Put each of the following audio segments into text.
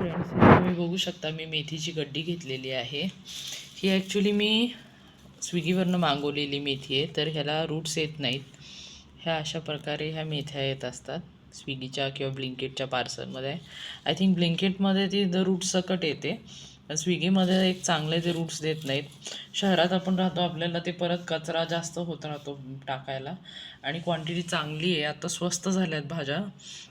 Friends, तुम्ही बघू शकता मी मेथीची गड्डी घेतलेली आहे. ही ॲक्च्युली मी स्विगीवरनं मागवलेली मेथी आहे. तर ह्याला रूट्स येत नाहीत. ह्या अशा प्रकारे ह्या मेथ्या येत असतात स्विगीच्या किंवा ब्लिंकिटच्या पार्सलमध्ये. आय थिंक ब्लिंकिटमध्ये ती रूट्स सकट येते, पण स्विगीमध्ये एक चांगले ते रूट्स देत नाहीत. शहरात आपण राहतो, आपल्याला ते परत कचरा जास्त होत राहतो टाकायला, आणि क्वांटिटी चांगली आहे. आता स्वस्त झाल्यात भाज्या,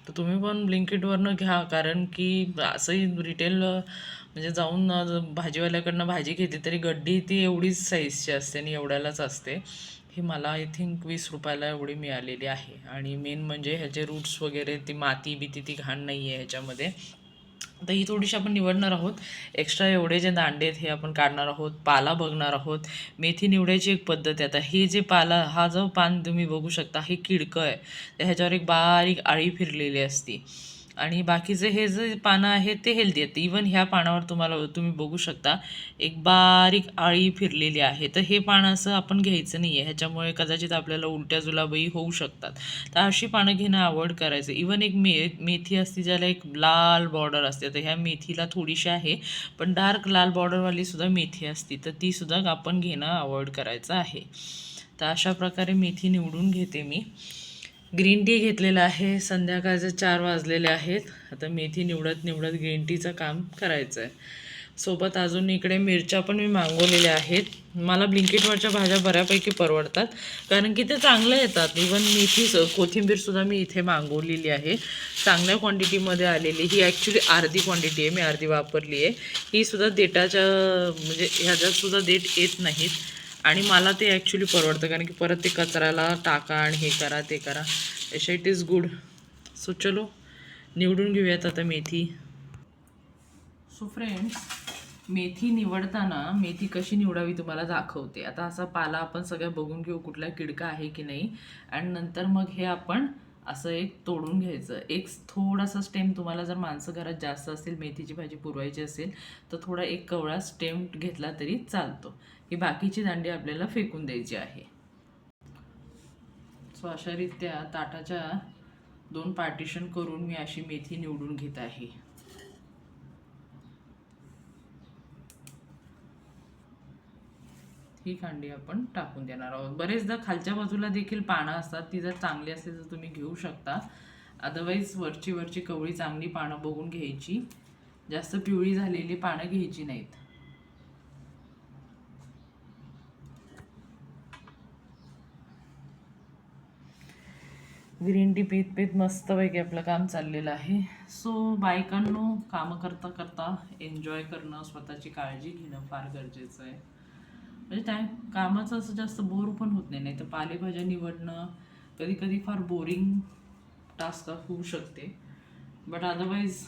तर तुम्ही पण ब्लिंकिटवरनं घ्या. कारण की असंही रिटेल म्हणजे जाऊन भाजीवाल्याकडनं भाजी घेतली तरी गड्डी ती एवढीच साईजची असते आणि एवढ्यालाच असते. ही मला आय थिंक 20 रुपयाला एवढी मिळालेली आहे. आणि मेन म्हणजे ह्याचे रूट्स वगैरे, ती माती बिती ती घाण नाही आहे ह्याच्यामध्ये. आता ही थोडीशी आपण निवडणार आहोत. एक्स्ट्रा एवढे जे दांडे आहेत हे आपण काढणार आहोत. पाला बघणार आहोत. मेथी निवडायची एक पद्धत आहे. आता हे जे पाला, हा जो पान तुम्ही बघू शकता, हे किडकं आहे. तर ह्याच्यावर एक बारीक आळी फिरलेली असते. आणि बाकीचे हे जे पानं आहेत ते हेल्दी आहेत. इवन ह्या पानावर तुम्ही बघू शकता एक बारीक आळी फिरलेली आहे. तर हे पान असं आपण घ्यायचं नाही आहे. ह्याच्यामुळे कदाचित आपल्याला उलट्या जुलाबही होऊ शकतात. तर अशी पानं घेणं अवॉइड करायचं. इवन एक मेथी असते ज्याला एक लाल बॉर्डर असते. तर ह्या मेथीला थोडीशी आहे, पण डार्क लाल बॉर्डरवाली सुद्धा मेथी असते, तर ती सुद्धा आपण घेणं अवॉइड करायचं आहे. तर अशा प्रकारे मेथी निवडून घेते मी. ग्रीन टी घेतलेला आहे. संध्याकाळचे 4 वाजलेले आहेत. आता मेथी निवडत निवडत ग्रीन टीचं काम करायचं आहे. सोबत अजून इकडे मिरच्या पण मी मागवलेल्या आहेत. मला ब्लिंकिटवरच्या भाज्या बऱ्यापैकी परवडतात, कारण की ते चांगल्या येतात. इवन कोथिंबीरसुद्धा मी इथे मागवलेली आहे, चांगल्या क्वांटिटीमध्ये आलेली. ही ॲक्च्युली अर्धी क्वांटिटी आहे, मी अर्धी वापरली आहे. ही सुद्धा देठाच्या म्हणजे ह्याच्यातसुद्धा देठ येत नाहीत. आणि मला ते ॲक्च्युली परवडतं, कारण की परत ते कचऱ्याला टाका आणि हे करा ते करा. अशा इट इज गुड. सो चलो निवडून घेऊयात आता मेथी. सो फ्रेंड्स, मेथी निवडताना मेथी कशी निवडावी तुम्हाला दाखवते. आता असा पाला आपण सगळं बघून घेऊ कुठला किडका आहे की नाही, आणि नंतर मग हे आपण असं एक तोडून घ्यायचं. एक थोडासा स्टेम, तुम्हाला जर माणसं घरात जास्त असतील, मेथीची भाजी पुरवायची असेल तर थोडा एक कवळा स्टेम घेतला तरी चालतो. ही बाकीची दांडी आपल्याला फेकून द्यायची आहे. सो अशा रीत्या ताटाच्या 2 पार्टिशन करून मी अशी मेथी निवडून घेत आहे. ही कांडी आपण टाकून देणार आहोत. बरेचदा खालच्या बाजूला देखील पानं असतात, ती जर चांगली असेल तर तुम्ही घेऊ शकता. अदरवाईज वरची कवळी चांगली पानं बघून घ्यायची. जास्त पिवळी झालेली पानं घ्यायची नाहीत. ग्रीन टी पीत पीत मस्तपैकी आपलं काम चाललेलं आहे. सो बायकांनो, कामं करता करता एन्जॉय करणं, स्वतःची काळजी घेणं फार गरजेचं आहे. म्हणजे त्या कामाचं असं जास्त बोर पण होत नाही. नाही तर पालेभाज्या निवडणं कधी कधी फार बोरिंग टास्क होऊ शकते. बट अदरवाईज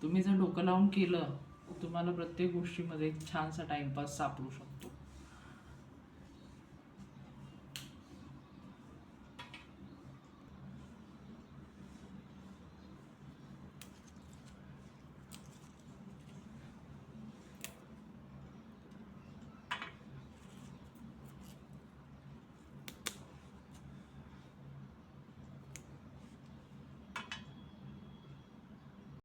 तुम्ही जर डोकं लावून केलं, तुम्हाला प्रत्येक गोष्टीमध्ये एक छानसा टाईमपास सापडू शकतो.